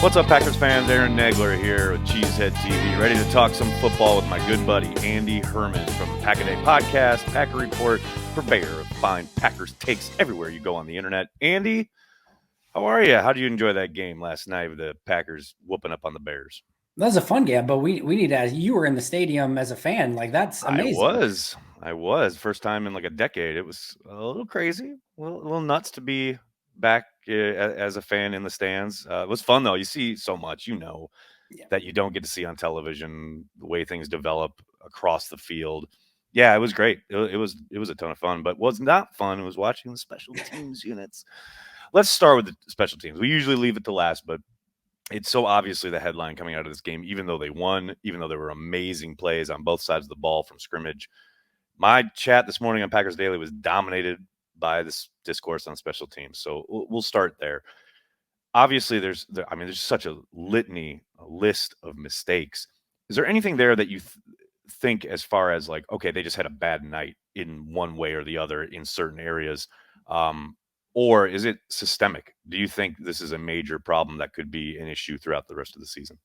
What's up, Packers fans? Aaron Nagler here with Cheesehead TV, ready to talk some football with my good buddy Andy Herman from Pack-A-Day Podcast, Packer Report, purveyor of fine Packers takes everywhere you go on the internet. Andy, how are you? How did you enjoy that game last night with the Packers whooping up on the Bears? That was a fun game, but we need to ask, you were in the stadium as a fan. Like, that's amazing. I was. First time in like a decade. It was a little crazy, a little nuts to be back as a fan in the stands. It was fun, though. You see so much, that you don't get to see on television, the way things develop across the field. Yeah, it was great. It was a ton of fun, but what's not fun was watching the special teams units. Let's start with the special teams. We usually leave it to last, but it's so obviously the headline coming out of this game, even though they won, even though there were amazing plays on both sides of the ball from scrimmage. My chat this morning on Packers Daily was dominated by this discourse on special teams. So we'll start there. Obviously, there's such a list of mistakes. Is there anything there that you think as far as like, okay, they just had a bad night in one way or the other in certain areas? Or is it systemic? Do you think this is a major problem that could be an issue throughout the rest of the season?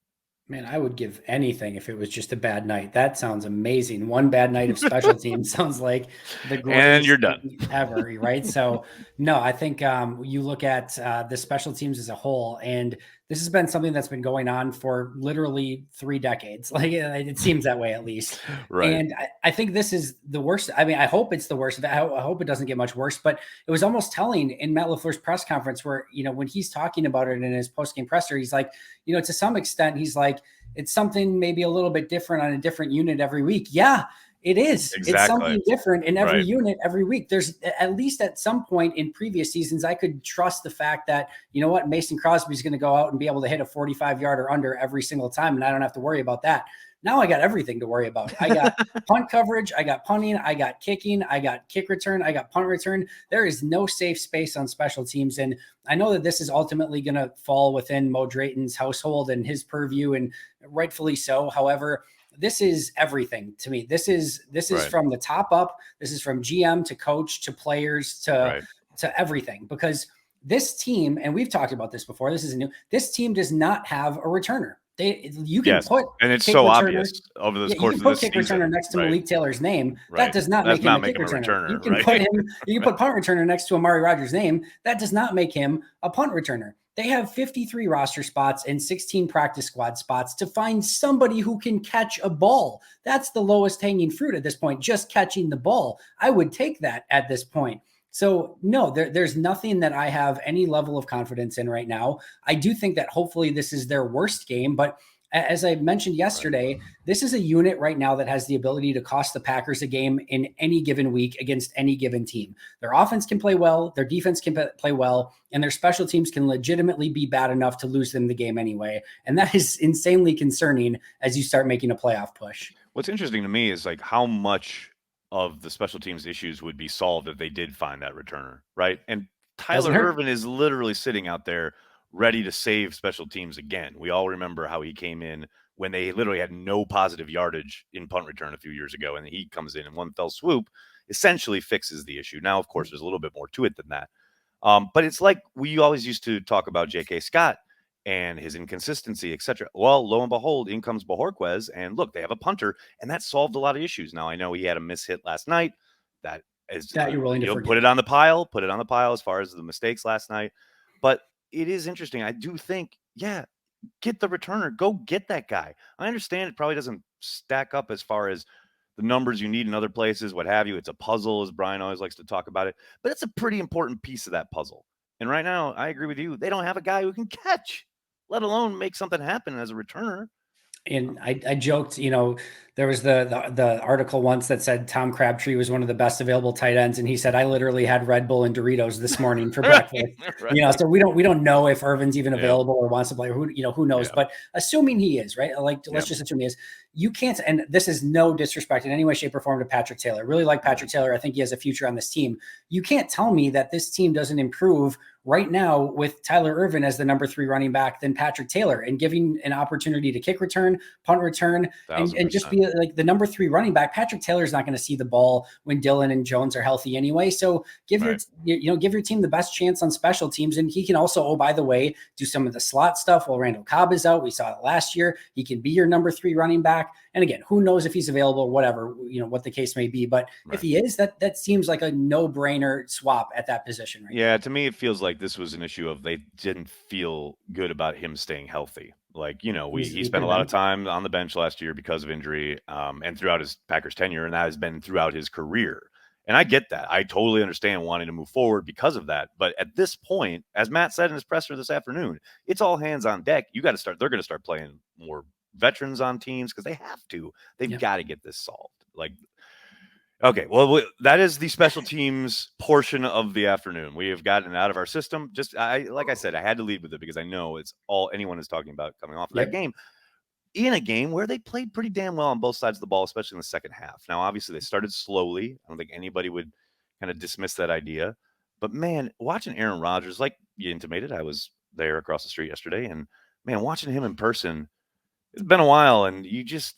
Man, I would give anything if it was just a bad night. That sounds amazing. One bad night of special teams sounds like the greatest and you're done thing ever, right? So, no, I think you look at the special teams as a whole, and this has been something that's been going on for literally 3 decades. Like, it seems that way, at least. Right. And I think this is the worst. I mean, I hope it's the worst. I hope it doesn't get much worse, but it was almost telling in Matt LaFleur's press conference where, when he's talking about it in his post-game presser, he's like, to some extent, he's like, it's something maybe a little bit different on a different unit every week. Yeah, it is. Exactly. It's something different in every unit every week. There's at least at some point in previous seasons, I could trust the fact that, Mason Crosby's going to go out and be able to hit a 45-yard or under every single time, and I don't have to worry about that. Now I got everything to worry about. I got punt coverage, I got punting, I got kicking, I got kick return, I got punt return. There is no safe space on special teams. And I know that this is ultimately going to fall within Mo Drayton's household and his purview, and rightfully so. However, this is everything to me. This is from the top up. This is from GM to coach to players to everything, because this team, and we've talked about this before, this isn't new. This team does not have a returner. You can put, and it's so obvious over the course of this season. You can put kick returner next to Malik Taylor's name. That does not make him a kick returner. You can put him. You can put punt returner next to Amari Rodgers' name. That does not make him a punt returner. They have 53 roster spots and 16 practice squad spots to find somebody who can catch a ball. That's the lowest hanging fruit at this point, just catching the ball. I would take that at this point. So no, there's nothing that I have any level of confidence in right now. I do think that hopefully this is their worst game, but as I mentioned yesterday, this is a unit right now that has the ability to cost the Packers a game in any given week against any given team. Their offense can play well, their defense can play well, and their special teams can legitimately be bad enough to lose them the game anyway. And that is insanely concerning as you start making a playoff push. What's interesting to me is like how much of the special teams issues would be solved if they did find that returner, right? And Tyler Ervin is literally sitting out there ready to save special teams again. We all remember how he came in when they literally had no positive yardage in punt return a few years ago, and he comes in one fell swoop, essentially fixes the issue. Now, of course, there's a little bit more to it than that. But it's like we always used to talk about J.K. Scott and his inconsistency, etc. Well, lo and behold, in comes Bojorquez, and look, they have a punter, and that solved a lot of issues. Now, I know he had a mishit last night. That is, you're willing to forget. Put it on the pile as far as the mistakes last night. But it is interesting. I do think, get the returner. Go get that guy. I understand it probably doesn't stack up as far as the numbers you need in other places, what have you. It's a puzzle, as Brian always likes to talk about it. But it's a pretty important piece of that puzzle. And right now, I agree with you. They don't have a guy who can catch, let alone make something happen as a returner. And I joked, there was the article once that said Tom Crabtree was one of the best available tight ends, and he said, I literally had Red Bull and Doritos this morning for breakfast. Right. So we don't know if Irvin's even available or wants to play. Who knows? But assuming he is, right? Let's just assume he is. You can't, and this is no disrespect in any way, shape, or form to Patrick Taylor. Really like Patrick Taylor. I think he has a future on this team. You can't tell me that this team doesn't improve right now with Tyler Ervin as the number 3 running back than Patrick Taylor, and giving an opportunity to kick return, punt return, and just be like the number 3 running back, Patrick Taylor's not going to see the ball when Dillon and Jones are healthy anyway. So give your team the best chance on special teams. And he can also, oh, by the way, do some of the slot stuff while Randall Cobb is out. We saw it last year. He can be your number 3 running back. And again, who knows if he's available, whatever, what the case may be. But if he is, that seems like a no-brainer swap at that position. Right now. To me, it feels like this was an issue of they didn't feel good about him staying healthy. Like, he spent a lot of time on the bench last year because of injury, and throughout his Packers tenure, and that has been throughout his career. And I get that. I totally understand wanting to move forward because of that. But at this point, as Matt said in his presser this afternoon, it's all hands on deck. You got to start. They're going to start playing more veterans on teams because they have to. They've got to get this solved. Okay, well, that is the special teams portion of the afternoon. We have gotten it out of our system. Like I said, I had to lead with it because I know it's all anyone is talking about coming off of that game. In a game where they played pretty damn well on both sides of the ball, especially in the second half. Now, obviously, they started slowly. I don't think anybody would kind of dismiss that idea. But, man, watching Aaron Rodgers, like you intimated, I was there across the street yesterday. And, man, watching him in person, it's been a while. And you just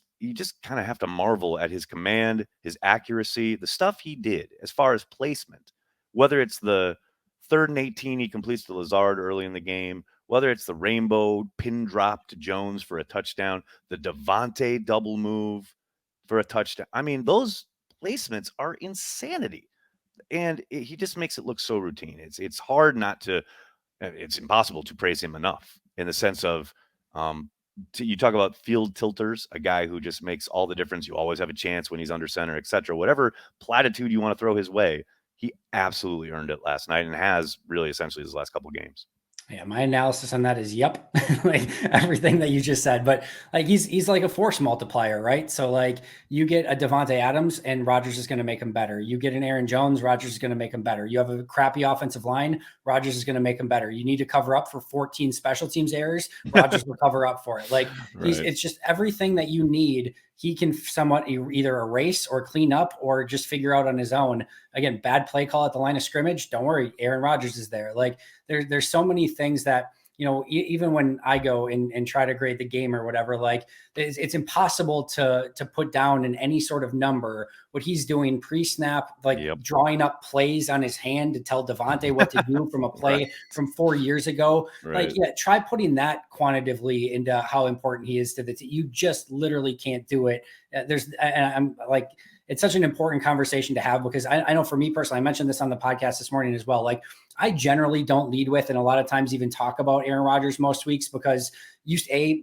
kind of have to marvel at his command, his accuracy, the stuff he did as far as placement, whether it's the 3rd and 18 he completes to Lazard early in the game, whether it's the rainbow pin drop to Jones for a touchdown, the Devontae double move for a touchdown. I mean, those placements are insanity. And he just makes it look so routine. It's hard not to, it's impossible to praise him enough in the sense of, you talk about field tilters, a guy who just makes all the difference. You always have a chance when he's under center, et cetera. Whatever platitude you want to throw his way, he absolutely earned it last night and has really essentially his last couple of games. Yeah, my analysis on that is yep, like everything that you just said. But like he's like a force multiplier, right? So like you get a Devontae Adams and Rodgers is going to make him better. You get an Aaron Jones, Rodgers is going to make him better. You have a crappy offensive line, Rodgers is going to make him better. You need to cover up for 14 special teams errors, Rodgers will cover up for it. Like it's just everything that you need. He can somewhat either erase or clean up or just figure out on his own. Again, bad play call at the line of scrimmage. Don't worry. Aaron Rodgers is there. Like there's so many things that, even when I go and try to grade the game or whatever, like it's impossible to put down in any sort of number what he's doing pre-snap, like drawing up plays on his hand to tell Devontae what to do from a play from 4 years ago. Like, try putting that quantitatively into how important he is to the team. You just literally can't do it. I'm like, it's such an important conversation to have because I know for me personally, I mentioned this on the podcast this morning as well. Like I generally don't lead with, and a lot of times even talk about Aaron Rodgers most weeks because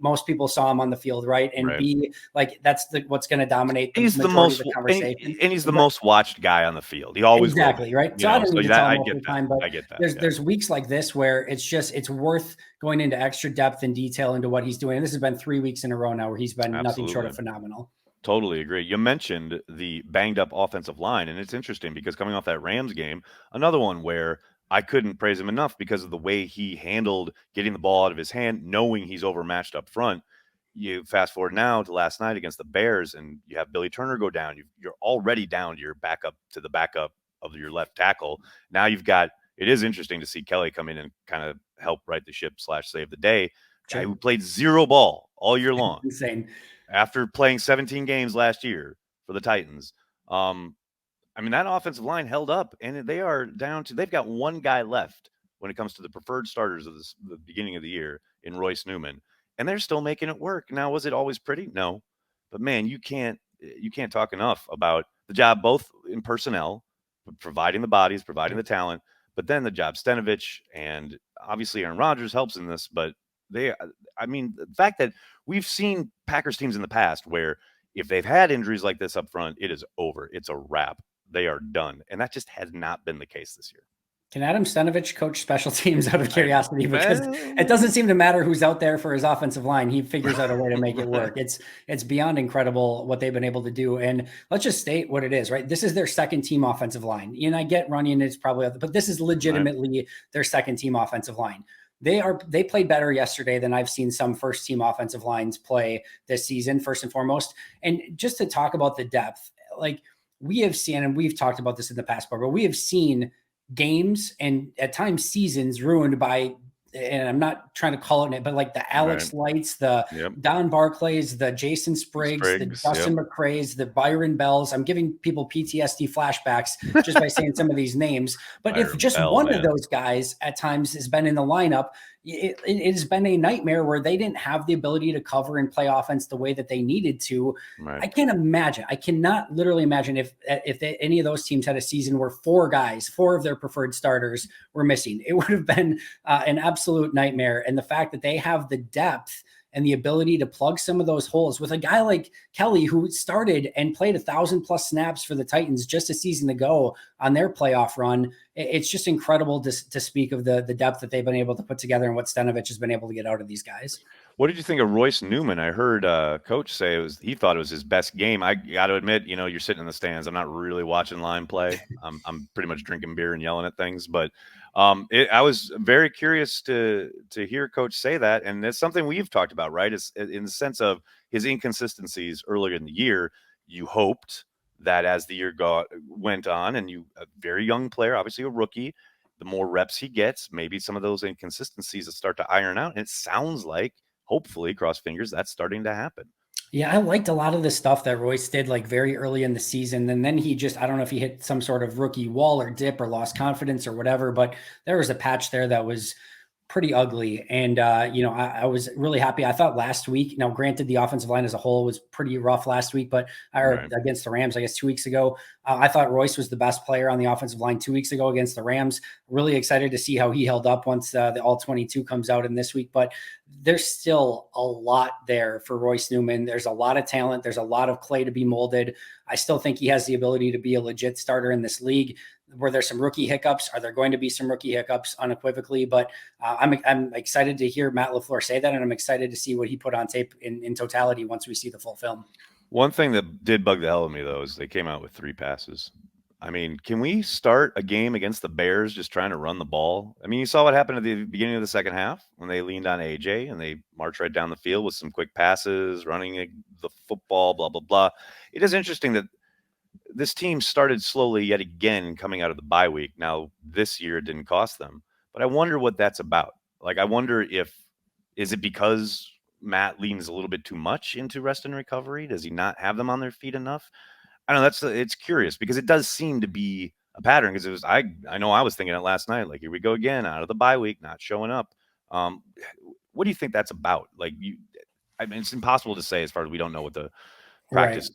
most people saw him on the field, right? And B, like that's what's going to dominate. He's the most conversation, and he's the most watched guy on the field. He always exactly will. Right. So I don't need to tell him all the time, but I get that. There's weeks like this where it's worth going into extra depth and detail into what he's doing. And this has been 3 weeks in a row now where he's been nothing short of phenomenal. Totally agree. You mentioned the banged up offensive line, and it's interesting because coming off that Rams game, another one where I couldn't praise him enough because of the way he handled getting the ball out of his hand, knowing he's overmatched up front. You fast forward now to last night against the Bears, and you have Billy Turner go down. You're already down to your backup of your left tackle. Now it is interesting to see Kelly come in and kind of help right the ship / save the day. Guy who played zero ball all year long. Insane. After playing 17 games last year for the Titans. I mean, that offensive line held up, and they've got one guy left when it comes to the preferred starters of the beginning of the year in Royce Newman, and they're still making it work. Now, was it always pretty? No. But, man, you can't talk enough about the job both in personnel, providing the bodies, providing the talent, but then the job Stenovich and obviously Aaron Rodgers helps in this, but the fact that we've seen Packers teams in the past where if they've had injuries like this up front, it is over. It's a wrap. They are done. And that just has not been the case this year. Can Adam Stenovich coach special teams out of curiosity? Because it doesn't seem to matter who's out there for his offensive line. He figures out a way to make it work. It's beyond incredible what they've been able to do. And let's just state what it is, right? This is their second team offensive line. And I get Runyon is probably, but this is legitimately their second team offensive line. They played better yesterday than I've seen some first team offensive lines play this season, first and foremost. And just to talk about the depth, like we have seen, and we've talked about this in the past, but we have seen games and at times seasons ruined by and I'm not trying to call it, but like the Alex Lights, the Don Barclays, the Jason Spriggs, the Dustin McCrays, the Byron Bells. I'm giving people PTSD flashbacks just by saying some of these names. But Byron if just one of those guys at times has been in the lineup, it has been a nightmare where they didn't have the ability to cover and play offense the way that they needed to. I can't imagine. I cannot literally imagine if any of those teams had a season where four of their preferred starters were missing. It would have been an absolute nightmare. And the fact that they have the depth and the ability to plug some of those holes with a guy like Kelly, who started and played 1,000+ snaps for the Titans just a season ago on their playoff run. It's just incredible to speak of the depth that they've been able to put together and what Stenavich has been able to get out of these guys. What did you think of Royce Newman? I heard Coach say he thought it was his best game. I got to admit, you're sitting in the stands. I'm not really watching line play. I'm pretty much drinking beer and yelling at things. But I was very curious to hear Coach say that, and it's something we've talked about, right? Is in the sense of his inconsistencies earlier in the year. You hoped that as the year went on, and a very young player, obviously a rookie, the more reps he gets, maybe some of those inconsistencies will start to iron out. And it sounds like, hopefully, cross fingers, that's starting to happen. Yeah, I liked a lot of the stuff that Royce did like very early in the season. And then he I don't know if he hit some sort of rookie wall or dip or lost confidence or whatever, but there was a patch there that was pretty ugly. And, I was really happy. I thought last week, now granted the offensive line as a whole was pretty rough last week, but against the Rams, I guess 2 weeks ago, I thought Royce was the best player on the offensive line 2 weeks ago against the Rams. Really excited to see how he held up once the all 22 comes out in this week, but there's still a lot there for Royce Newman. There's a lot of talent. There's a lot of clay to be molded. I still think he has the ability to be a legit starter in this league. Were there some rookie hiccups? Are there going to be some rookie hiccups unequivocally? But I'm excited to hear Matt LaFleur say that, and I'm excited to see what he put on tape in totality once we see the full film. One thing that did bug the hell out of me, though, is they came out with 3 passes. I mean, can we start a game against the Bears just trying to run the ball? I mean, you saw what happened at the beginning of the second half when they leaned on AJ and they marched right down the field with some quick passes, running the football, blah, blah, blah. It is interesting that this team started slowly yet again coming out of the bye week. Now, this year it didn't cost them, but I wonder what that's about. Like, I wonder is it because Matt leans a little bit too much into rest and recovery? Does he not have them on their feet enough? I don't know. It's curious because it does seem to be a pattern, because I know I was thinking it last night, like, here we go again, out of the bye week, not showing up. What do you think that's about? Like, I mean, it's impossible to say as far as we don't know what the practice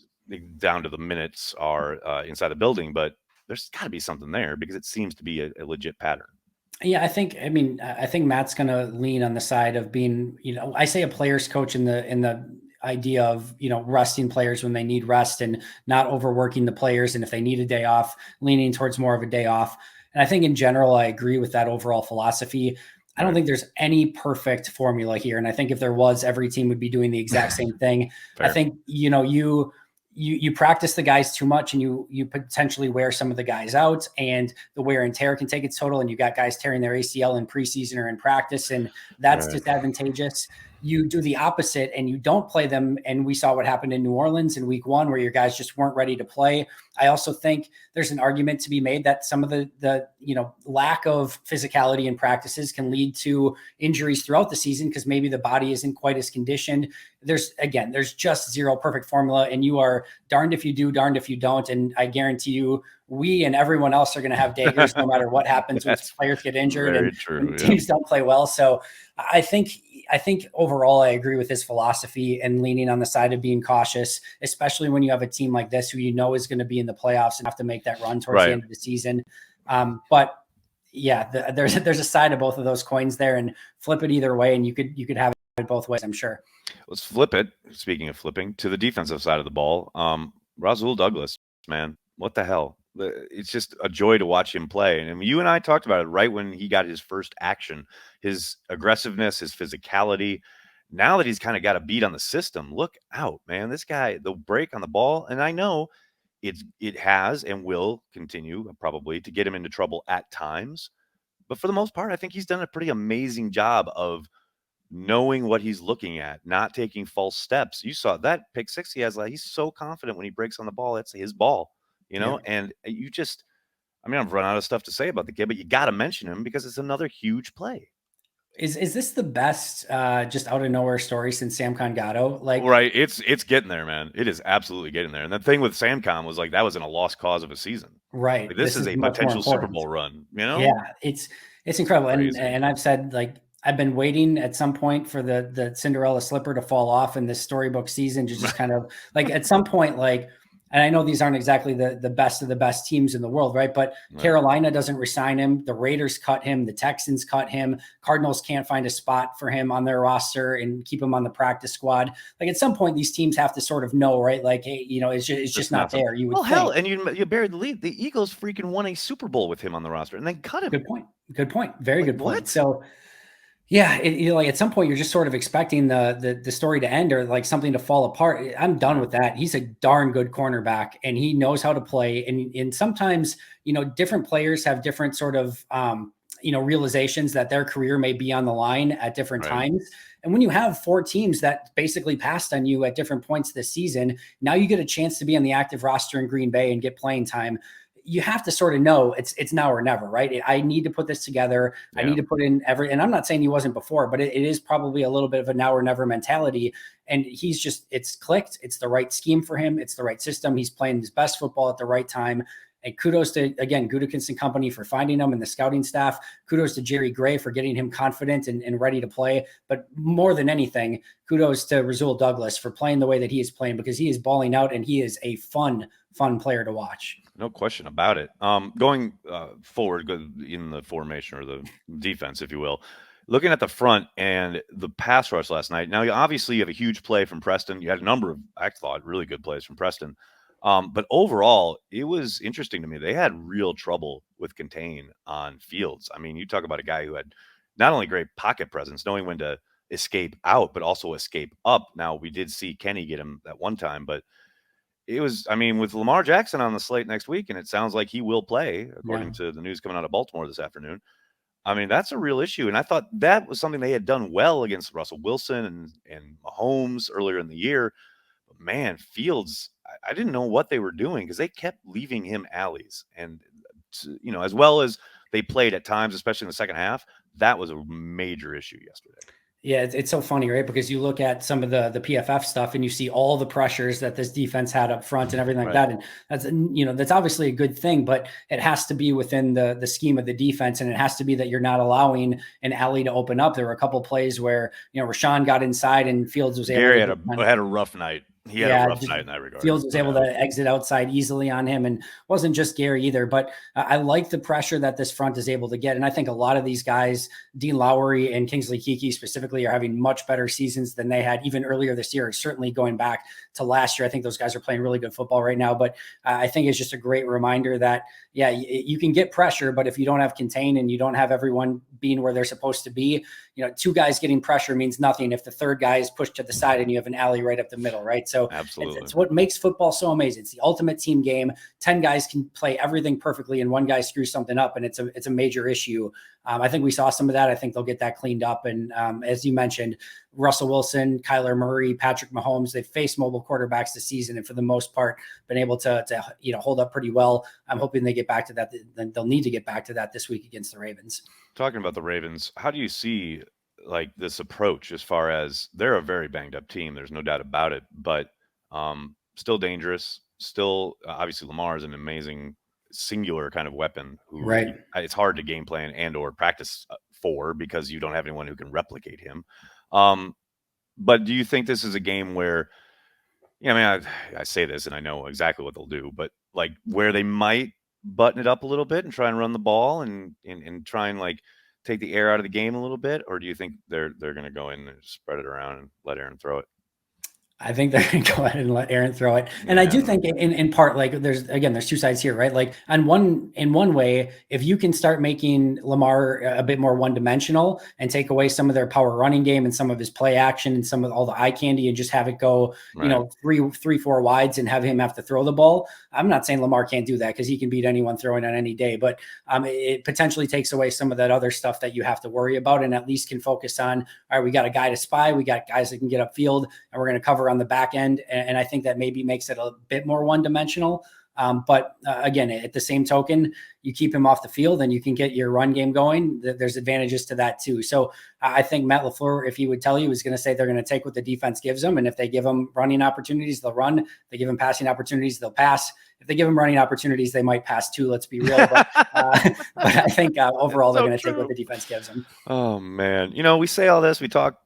down to the minutes are inside the building, but there's got to be something there because it seems to be a legit pattern. Yeah, I think Matt's going to lean on the side of being, I say a player's coach in the idea of, resting players when they need rest and not overworking the players. And if they need a day off, leaning towards more of a day off. And I think in general, I agree with that overall philosophy. I don't think there's any perfect formula here. And I think if there was, every team would be doing the exact same thing. I think, you practice the guys too much and you potentially wear some of the guys out, and the wear and tear can take its total. And you got guys tearing their ACL in preseason or in practice, and that's disadvantageous. You do the opposite and you don't play them. And we saw what happened in New Orleans in week 1, where your guys just weren't ready to play. I also think there's an argument to be made that some of the lack of physicality in practices can lead to injuries throughout the season, because maybe the body isn't quite as conditioned. There's just zero perfect formula, and you are darned if you do, darned if you don't. And I guarantee you, we and everyone else are going to have daggers no matter what happens when players get injured and teams don't play well. So I think overall I agree with his philosophy and leaning on the side of being cautious, especially when you have a team like this who is going to be in the playoffs and have to make that run towards the end of the season. But yeah, there's a side of both of those coins there, and flip it either way, and you could have it both ways, I'm sure. Let's flip it. Speaking of flipping, to the defensive side of the ball, Rasul Douglas, man, what the hell? It's just a joy to watch him play. And you and I talked about it right when he got his first action, his aggressiveness, his physicality. Now that he's kind of got a beat on the system, look out, man. This guy, the break on the ball, and I know it has and will continue probably to get him into trouble at times. But for the most part, I think he's done a pretty amazing job of knowing what he's looking at, not taking false steps. You saw that pick 6 he has. He's so confident when he breaks on the ball. It's his ball, and I've run out of stuff to say about the kid, but you got to mention him because it's another huge play. Is this the best just out of nowhere story since Samkon Gatto? Like, right, it's getting there, man. It is absolutely getting there. And the thing with Samcom was like that wasn't a lost cause of a season. right. Like, this is a Much more potential Super important. Bowl run, Yeah, it's incredible. Crazy. And I've said, like, I've been waiting at some point for the Cinderella slipper to fall off in this storybook season to just kind of like at some point, like, and I know these aren't exactly the best of the best teams in the world, right? But Carolina doesn't resign him. The Raiders cut him. The Texans cut him. Cardinals can't find a spot for him on their roster and keep him on the practice squad. Like, at some point, these teams have to sort of know, right? Like, hey, it's just not there. You would think. Hell, and you buried the lead. The Eagles freaking won a Super Bowl with him on the roster and then cut him. Good point. Good point. Very good point. What? So, yeah, like at some point you're just sort of expecting the story to end or like something to fall apart. I'm done with that. He's a darn good cornerback and he knows how to play. And sometimes, different players have different sort of, realizations that their career may be on the line at different times. And when you have 4 teams that basically passed on you at different points this season, now you get a chance to be on the active roster in Green Bay and get playing time. You have to sort of know it's now or never, right? I need to put this together. I need to put in and I'm not saying he wasn't before, but it is probably a little bit of a now or never mentality. And it's clicked. It's the right scheme for him. It's the right system. He's playing his best football at the right time. And kudos to, again, Gutekunst and company for finding him and the scouting staff. Kudos to Jerry Gray for getting him confident and ready to play. But more than anything, kudos to Rasul Douglas for playing the way that he is playing because he is balling out and he is a fun player to watch. No question about it. Going forward in the formation or the defense, if you will, looking at the front and the pass rush last night. Now, obviously, you have a huge play from Preston. You had a number of, I thought, really good plays from Preston. But overall, it was interesting to me. They had real trouble with contain on Fields. I mean, you talk about a guy who had not only great pocket presence, knowing when to escape out, but also escape up. Now, we did see Kenny get him that one time, but it was, I mean, with Lamar Jackson on the slate next week, and it sounds like he will play, according to the news coming out of Baltimore this afternoon. I mean, that's a real issue. And I thought that was something they had done well against Russell Wilson and Mahomes earlier in the year. But man, Fields, I didn't know what they were doing because they kept leaving him alleys. And, as well as they played at times, especially in the second half, that was a major issue yesterday. Yeah, it's so funny, right? Because you look at some of the PFF stuff and you see all the pressures that this defense had up front and everything like that. And that's, that's obviously a good thing, but it has to be within the scheme of the defense. And it has to be that you're not allowing an alley to open up. There were a couple of plays where, Rashawn got inside and Fields was able Gary had a rough night. He had a rough night in that regard. Fields was able to exit outside easily on him, and it wasn't just Gary either. But I like the pressure that this front is able to get, and I think a lot of these guys, Dean Lowry and Kingsley Keke specifically, are having much better seasons than they had even earlier this year. Certainly going back to last year, I think those guys are playing really good football right now. But I think it's just a great reminder that you can get pressure, but if you don't have contain and you don't have everyone being where they're supposed to be, 2 guys getting pressure means nothing if the third guy is pushed to the side and you have an alley right up the middle, right? So it's what makes football so amazing. It's the ultimate team game. 10 guys can play everything perfectly and one guy screws something up, and it's a major issue. I think we saw some of that. I think they'll get that cleaned up. And as you mentioned, Russell Wilson, Kyler Murray, Patrick Mahomes, they've faced mobile quarterbacks this season and for the most part been able to hold up pretty well. I'm hoping they get back to that. They'll need to get back to that this week against the Ravens. Talking about the Ravens, how do you see like this approach as far as they're a very banged up team? There's no doubt about it, but still dangerous. Still, obviously, Lamar is an amazing singular kind of weapon who it's hard to game plan and or practice for because you don't have anyone who can replicate him. But do you think this is a game where, I say this and I know exactly what they'll do, but like where they might button it up a little bit and try and run the ball and try and like take the air out of the game a little bit? Or do you think they're going to go in and spread it around and let Aaron throw it? I think they're going to go ahead and let Aaron throw it. And I do think in part, like there's 2 sides here, right? Like in one way, if you can start making Lamar a bit more one-dimensional and take away some of their power running game and some of his play action and some of all the eye candy and just have it go, 3-4 wides and have him have to throw the ball. I'm not saying Lamar can't do that because he can beat anyone throwing on any day, but it potentially takes away some of that other stuff that you have to worry about and at least can focus on, all right, we got a guy to spy. We got guys that can get upfield and we're going to cover on the back end. And I think that maybe makes it a bit more one-dimensional. But again, at the same token, you keep him off the field and you can get your run game going. There's advantages to that too. So I think Matt LaFleur, if he would tell you, is going to say they're going to take what the defense gives them. And if they give them running opportunities, they'll run. If they give them passing opportunities, they'll pass. If they give them running opportunities, they might pass too. Let's be real. But I think overall, they're going to take what the defense gives them. Oh, man. We say all this. We talk,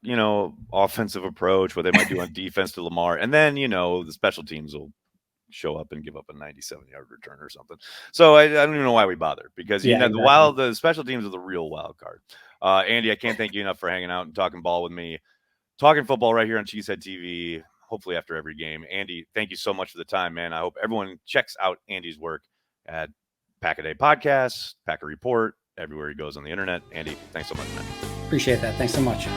offensive approach, what they might do on defense to Lamar. And then, the special teams will show up and give up a 97-yard return or something. So I don't even know why we bother, because exactly. The special teams are the real wild card. Andy, I can't thank you enough for hanging out and talking ball with me, talking football right here on Cheesehead TV, hopefully after every game. Andy, thank you so much for the time, man. I hope everyone checks out Andy's work at Pack-A-Day Podcast, Packer Report, everywhere he goes on the internet. Andy, thanks so much, man. Appreciate that. Thanks so much.